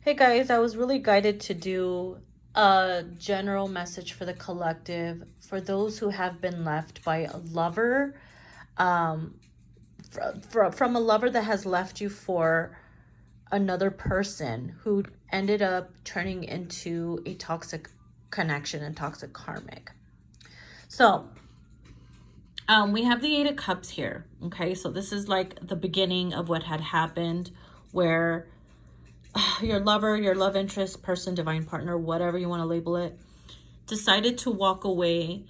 Hey guys, I was really guided to do a general message for the collective for those who have been left by a lover, um, from a lover that has left you for another person who ended up turning into a toxic connection and toxic karmic. So, we have the Eight of Cups here. Okay, so this is like the beginning of what had happened, where your lover, your love interest, person, divine partner, whatever you want to label it, decided to walk away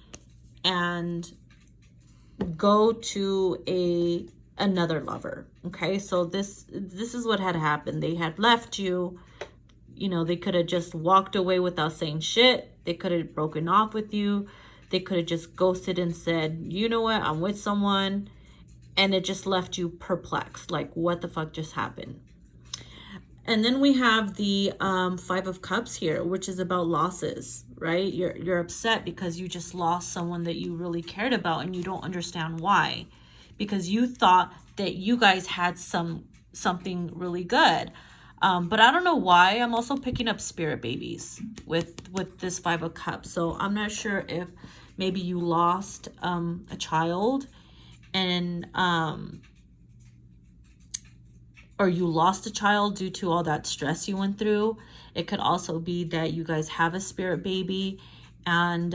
and go to another lover. Okay, so this is what had happened. They had left you. You know, they could have just walked away without saying shit. They could have broken off with you. They could have just ghosted and said, you know what, I'm with someone. And it just left you perplexed. Like, what the fuck just happened? And then we have the Five of Cups here, which is about losses, right? You're upset because you just lost someone that you really cared about, and you don't understand why, because you thought that you guys had something really good. But I don't know why. I'm also picking up spirit babies with this Five of Cups. So I'm not sure if maybe you lost a child, and or you lost a child due to all that stress you went through. It could also be that you guys have a spirit baby and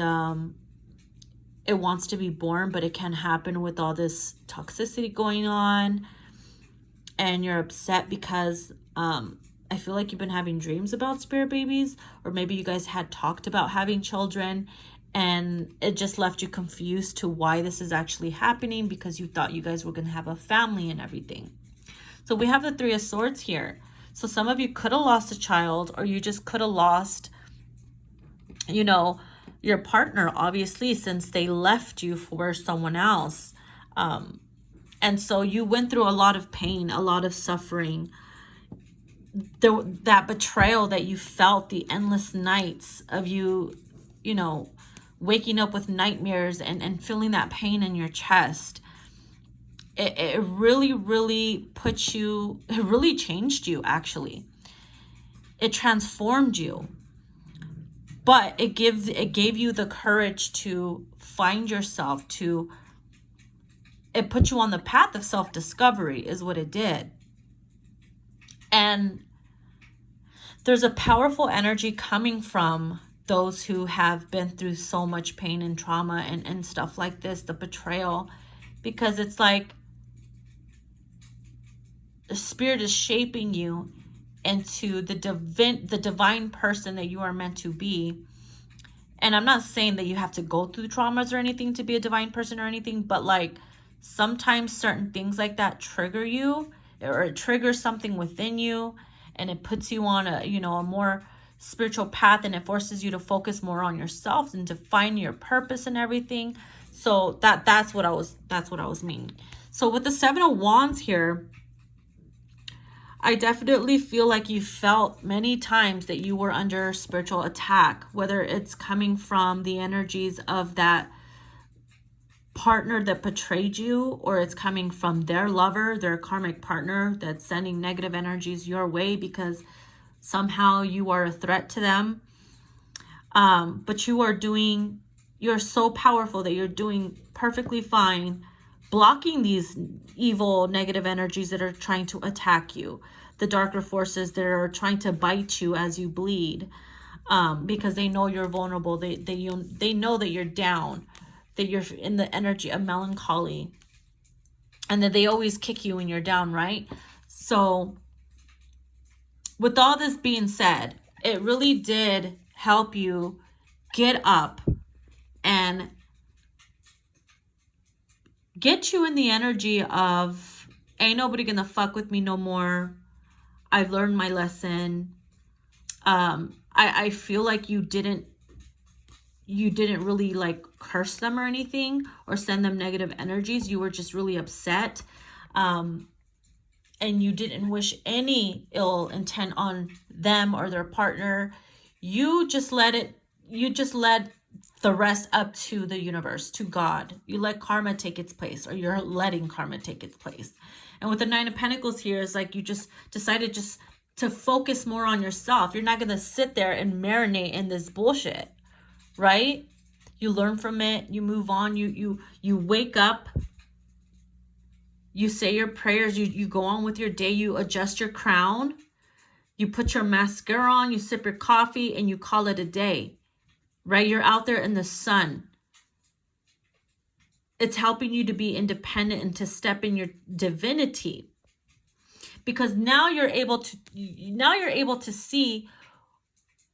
it wants to be born, but it can't happen with all this toxicity going on. And you're upset because I feel like you've been having dreams about spirit babies, or maybe you guys had talked about having children and it just left you confused to why this is actually happening, because you thought you guys were going to have a family and everything. So we have the Three of Swords here. So some of you could have lost a child, or you just could have lost, you know, your partner, obviously, since they left you for someone else. And so you went through a lot of pain, a lot of suffering. That betrayal that you felt, the endless nights of you know, waking up with nightmares and feeling that pain in your chest. It really, really put you, it really changed you, actually. It transformed you. But it gave you the courage to find yourself, it put you on the path of self-discovery is what it did. And there's a powerful energy coming from those who have been through so much pain and trauma and stuff like this, the betrayal, because it's like the spirit is shaping you into the divine person that you are meant to be. And I'm not saying that you have to go through traumas or anything to be a divine person or anything, but like sometimes certain things like that trigger you, or it triggers something within you, and it puts you on a, you know, a more spiritual path, and it forces you to focus more on yourself and to find your purpose and everything. So that's what I was meaning. So with the Seven of Wands here, I definitely feel like you felt many times that you were under spiritual attack, whether it's coming from the energies of that partner that betrayed you, or it's coming from their lover, their karmic partner that's sending negative energies your way because somehow you are a threat to them. But you're so powerful that you're doing perfectly fine blocking these evil negative energies that are trying to attack you, the darker forces that are trying to bite you as you bleed, because they know you're vulnerable. They know that you're down, that you're in the energy of melancholy, and that they always kick you when you're down, right? So with all this being said, it really did help you get up and get you in the energy of, ain't nobody gonna fuck with me no more. I've learned my lesson. I feel like you didn't really like curse them or anything or send them negative energies. You were just really upset. And you didn't wish any ill intent on them or their partner. You just led the rest up to the universe, to God. You let karma take its place, or you're letting karma take its place. And with the Nine of Pentacles here, is like you just decided just to focus more on yourself. You're not going to sit there and marinate in this bullshit, right? You learn from it, you move on, you wake up, you say your prayers, you go on with your day, you adjust your crown, you put your mascara on, you sip your coffee, and you call it a day, right? You're out there in the sun. It's helping you to be independent and to step in your divinity. Because now you're able to see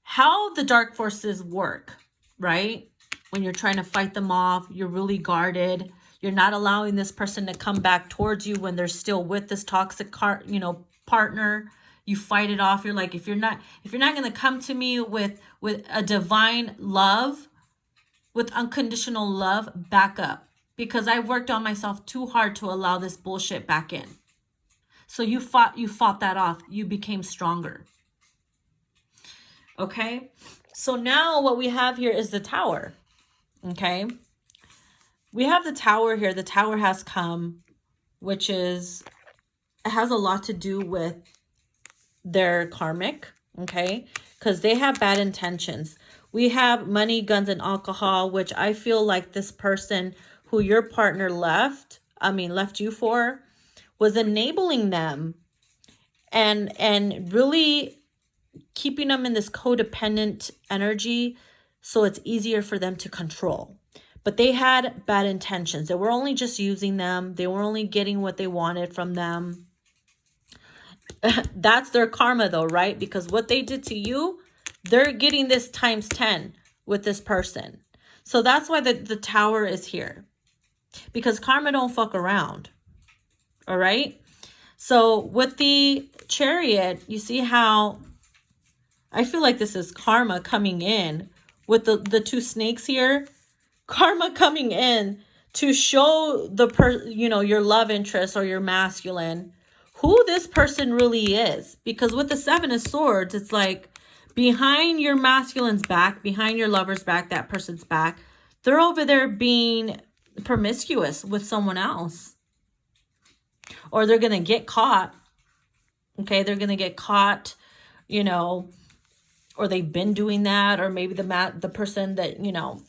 how the dark forces work, right? When you're trying to fight them off, you're really guarded. You're not allowing this person to come back towards you when they're still with this toxic partner. You fight it off. You're like, if you're not going to come to me with a divine love, with unconditional love, back up. Because I worked on myself too hard to allow this bullshit back in. So you fought that off. You became stronger. Okay? So now what we have here is the Tower. Okay? We have the Tower here. The Tower has come, which it has a lot to do with their karmic, okay? Because they have bad intentions. We have money, guns, and alcohol, which I feel like this person who your partner left you for, was enabling them and really keeping them in this codependent energy, so it's easier for them to control. But they had bad intentions. They were only just using them. They were only getting what they wanted from them. That's their karma though, right? Because what they did to you, they're getting this times 10 with this person. So that's why the Tower is here. Because karma don't fuck around. All right? So with the Chariot, you see how I feel like this is karma coming in with the two snakes here. Karma coming in to show your love interest or your masculine who this person really is. Because with the Seven of Swords, it's like behind your masculine's back, behind your lover's back, that person's back, they're over there being promiscuous with someone else. Or they're going to get caught. Okay, they're going to get caught, or they've been doing that, or maybe the person that,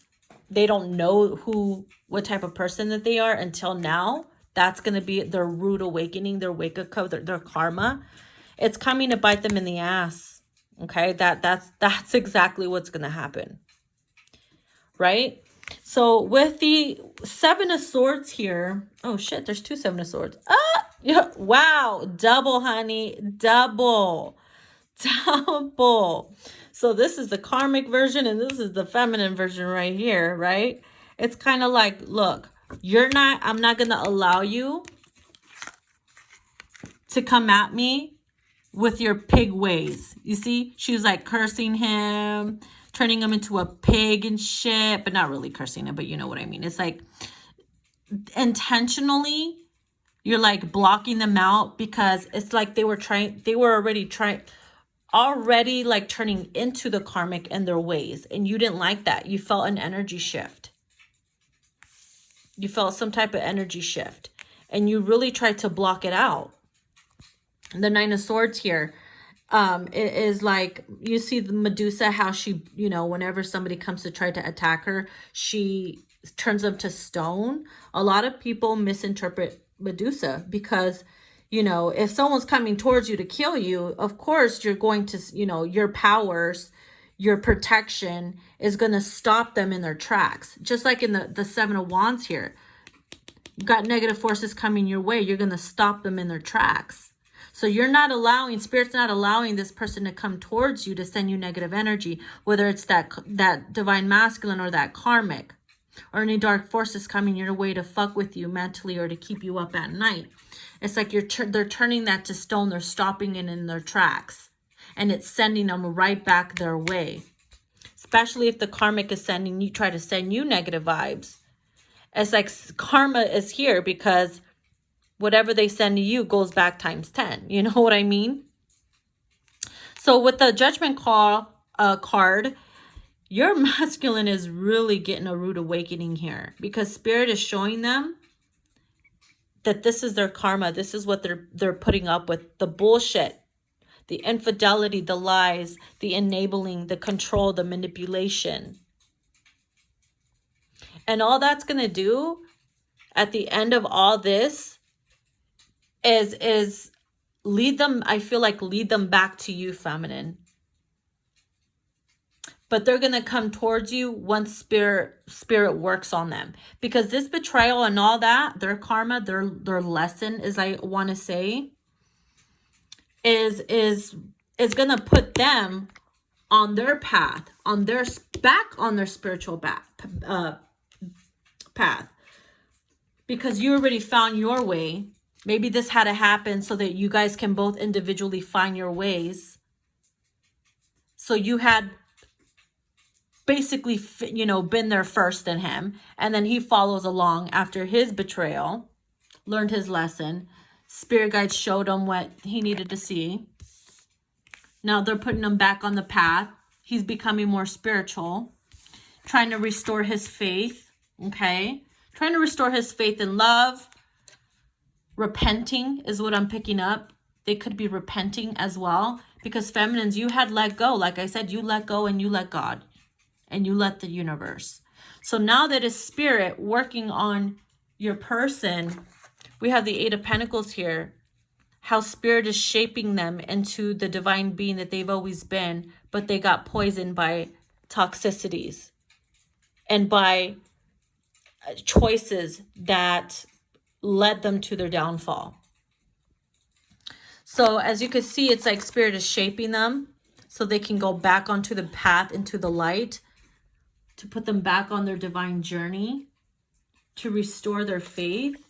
they don't know what type of person that they are until now. That's going to be their rude awakening, their wake-up call, their karma. It's coming to bite them in the ass. Okay, that's exactly what's going to happen. Right? So with the Seven of Swords here, oh shit, there's two Seven of Swords. Yeah, wow, double, honey, double. So this is the karmic version and this is the feminine version right here, right? It's kind of like, look, I'm not going to allow you to come at me with your pig ways. You see, she was like cursing him, turning him into a pig and shit, but not really cursing him, but you know what I mean. It's like intentionally, you're like blocking them out because it's like they were already like turning into the karmic and their ways. And you didn't like that. You felt an energy shift. You felt some type of energy shift. And you really tried to block it out. The Nine of Swords here. It is like, you see the Medusa, how she, whenever somebody comes to try to attack her, she turns them to stone. A lot of people misinterpret Medusa because, if someone's coming towards you to kill you, of course you're going to, your powers, your protection is going to stop them in their tracks. Just like in the Seven of Wands here. You've got negative forces coming your way. You're going to stop them in their tracks. So you're not allowing, Spirit's not allowing this person to come towards you to send you negative energy, whether it's that divine masculine or that karmic, or any dark forces coming your way to fuck with you mentally or to keep you up at night. It's like they're turning that to stone. They're stopping it in their tracks, and it's sending them right back their way. Especially if the karmic is try to send you negative vibes. It's like karma is here because whatever they send to you goes back times 10. You know what I mean? So with the Judgment card, your masculine is really getting a rude awakening here because Spirit is showing them that this is their karma. This is what they're putting up with, the bullshit the infidelity, the lies, the enabling, the control, the manipulation. And all that's going to do at the end of all this is lead them, I feel like lead them back to you, feminine. But they're going to come towards you once spirit works on them. Because this betrayal and all that, their karma, their lesson, as I want to say, is going to put them on their path, on their spiritual path. Because you already found your way. Maybe this had to happen so that you guys can both individually find your ways. So you had basically, you know, been there first than him. And then he follows along after his betrayal, learned his lesson. Spirit guides showed him what he needed to see. Now they're putting him back on the path. He's becoming more spiritual, trying to restore his faith, okay? Trying to restore his faith in love. Repenting is what I'm picking up. They could be repenting as well. Because feminines, you had let go. Like I said, you let go and you let God. And you let the universe. So now that it's spirit working on your person, we have the 8 of Pentacles here. How spirit is shaping them into the divine being that they've always been. But they got poisoned by toxicities. And by choices that led them to their downfall. So as you can see, it's like spirit is shaping them so they can go back onto the path, into the light, to put them back on their divine journey, to restore their faith.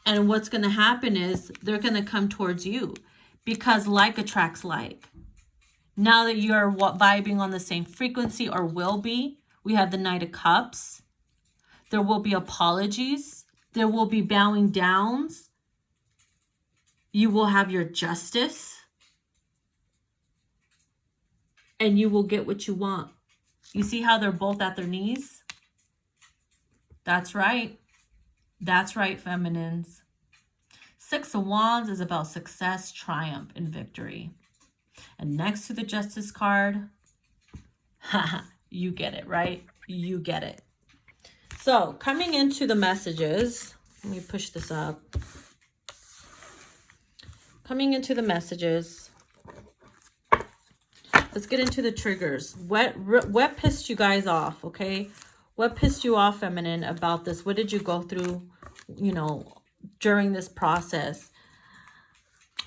And what's going to happen is they're going to come towards you because like attracts like. Now that you're vibing on the same frequency, or will be, we have the Knight of Cups. There will be apologies. There will be bowing downs. You will have your justice. And you will get what you want. You see how they're both at their knees? That's right. That's right, feminines. 6 of Wands is about success, triumph, and victory. And next to the Justice card, you get it, right? You get it. So, coming into the messages, let me push this up. Coming into the messages, let's get into the triggers. What pissed you guys off, okay? What pissed you off, feminine, about this? What did you go through, you know, during this process?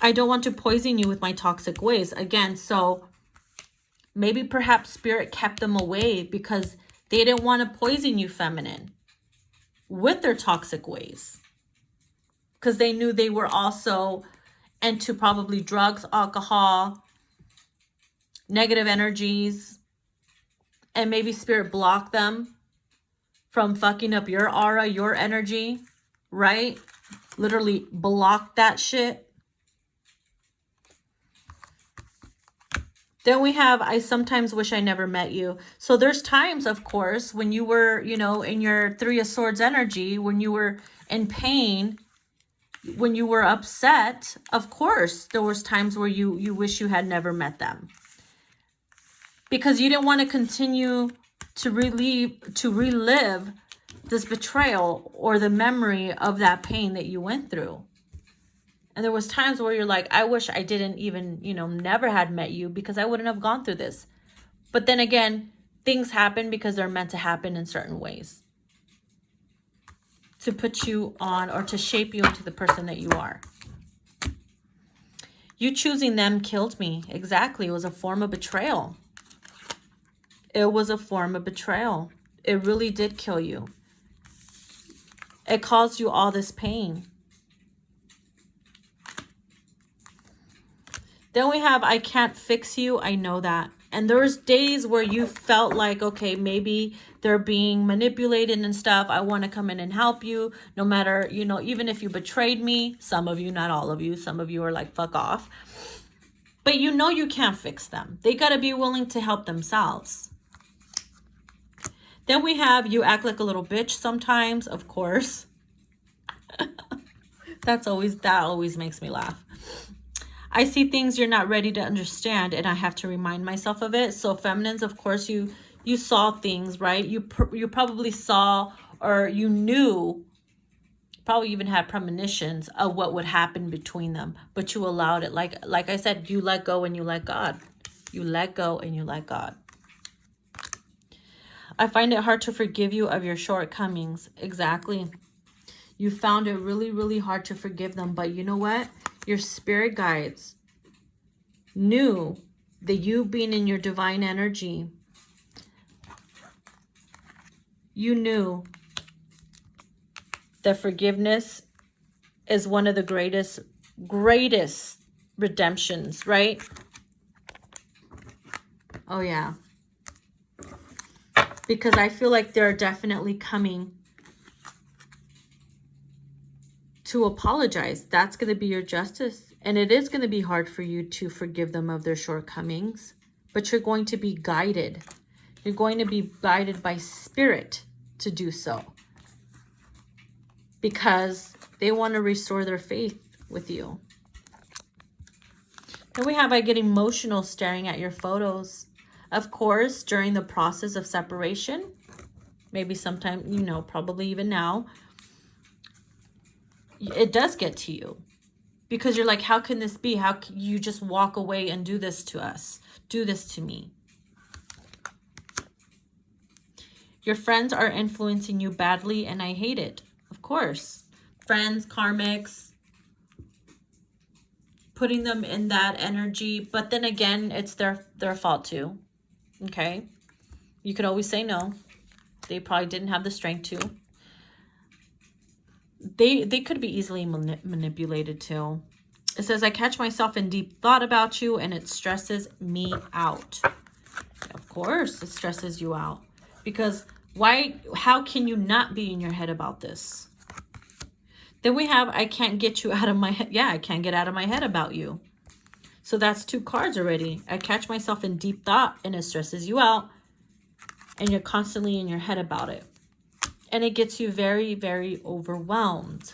I don't want to poison you with my toxic ways. Again, so maybe perhaps spirit kept them away because they didn't want to poison you, feminine, with their toxic ways. Because they knew they were also into probably drugs, alcohol, negative energies. And maybe spirit blocked them from fucking up your aura, your energy, right? Literally block that shit. Then we have, I sometimes wish I never met you. So there's times, of course, when you were, you know, in your 3 of Swords energy, when you were in pain, when you were upset, of course, there was times where you wish you had never met them. Because you didn't want to continue to relive this betrayal or the memory of that pain that you went through. And there was times where you're like, I wish I didn't even, you know, never had met you because I wouldn't have gone through this. But then again, things happen because they're meant to happen in certain ways. To put you on or to shape you into the person that you are. You choosing them killed me. Exactly. It was a form of betrayal. It was a form of betrayal. It really did kill you. It caused you all this pain. Then we have, I can't fix you. I know that. And there's days where you felt like, okay, maybe they're being manipulated and stuff. I want to come in and help you. No matter, you know, even if you betrayed me. Some of you, not all of you. Some of you are like, fuck off. But you know you can't fix them. They got to be willing to help themselves. Then we have, you act like a little bitch sometimes, of course. That always makes me laugh. I see things you're not ready to understand, and I have to remind myself of it. So feminines, of course, you saw things, right? You probably saw, or you knew, probably even had premonitions of what would happen between them, but you allowed it. Like I said, you let go and you let God. You let go and you let God. I find it hard to forgive you of your shortcomings. Exactly. You found it really, really hard to forgive them. But you know what? Your spirit guides knew that you being in your divine energy, you knew that forgiveness is one of the greatest redemptions, right? Oh, yeah. Because I feel like they're definitely coming to apologize. That's going to be your justice. And it is going to be hard for you to forgive them of their shortcomings. But you're going to be guided. You're going to be guided by spirit to do so. Because they want to restore their faith with you. Then we have, I get emotional staring at your photos. Of course, during the process of separation, maybe sometime, you know, probably even now, it does get to you. Because you're like, how can this be? How can you just walk away and do this to us? Do this to me. Your friends are influencing you badly, and I hate it. Of course. Friends, karmics, putting them in that energy. But then again, it's their fault too. Okay? You could always say no. They probably didn't have the strength to. They could be easily manipulated too. It says, I catch myself in deep thought about you, and it stresses me out. Of course, it stresses you out. Because how can you not be in your head about this? Then we have, I can't get you out of my head. Yeah, I can't get out of my head about you. So that's 2 cards already. I catch myself in deep thought, and it stresses you out. And you're constantly in your head about it. And it gets you very, very overwhelmed.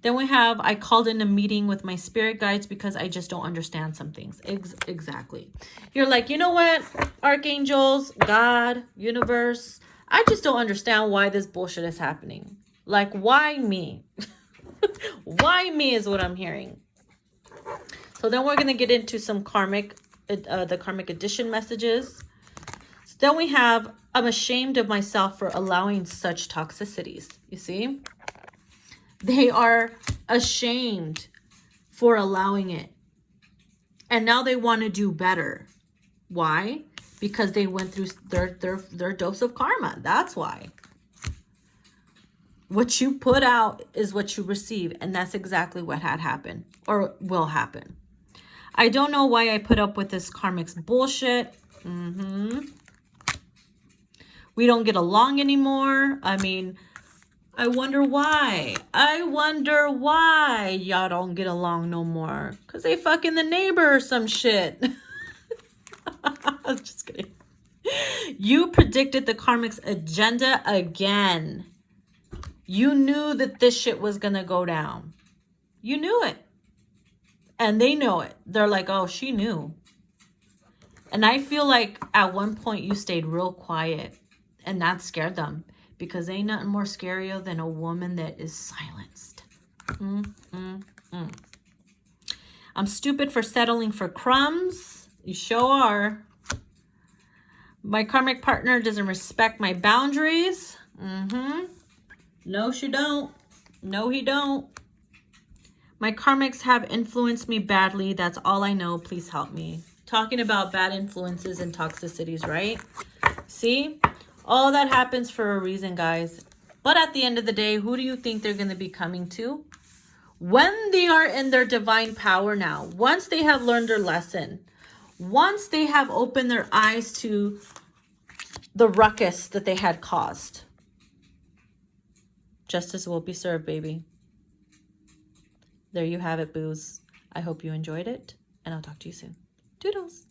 Then we have, I called in a meeting with my spirit guides because I just don't understand some things. Exactly. You're like, you know what? Archangels, God, universe, I just don't understand why this bullshit is happening. Like, why me? Why me is what I'm hearing. So then we're going to get into some karmic, the karmic edition messages. So then we have, I'm ashamed of myself for allowing such toxicities. You see? They are ashamed for allowing it. And now they want to do better. Why? Because they went through their dose of karma. That's why. What you put out is what you receive. And that's exactly what had happened or will happen. I don't know why I put up with this karmic's bullshit. We don't get along anymore. I mean, I wonder why. I wonder why y'all don't get along no more. Because they fucking the neighbor or some shit. I'm just kidding. You predicted the karmic's agenda again. You knew that this shit was going to go down. You knew it. And they know it. They're like, oh, she knew. And I feel like at one point you stayed real quiet. And that scared them. Because ain't nothing more scarier than a woman that is silenced. I'm stupid for settling for crumbs. You sure are. My karmic partner doesn't respect my boundaries. No, she don't. No, he don't. My karmics have influenced me badly. That's all I know. Please help me. Talking about bad influences and toxicities, right? See? All that happens for a reason, guys. But at the end of the day, who do you think they're going to be coming to? When they are in their divine power now, once they have learned their lesson, once they have opened their eyes to the ruckus that they had caused, justice will be served, baby. There you have it, boos. I hope you enjoyed it, and I'll talk to you soon. Toodles.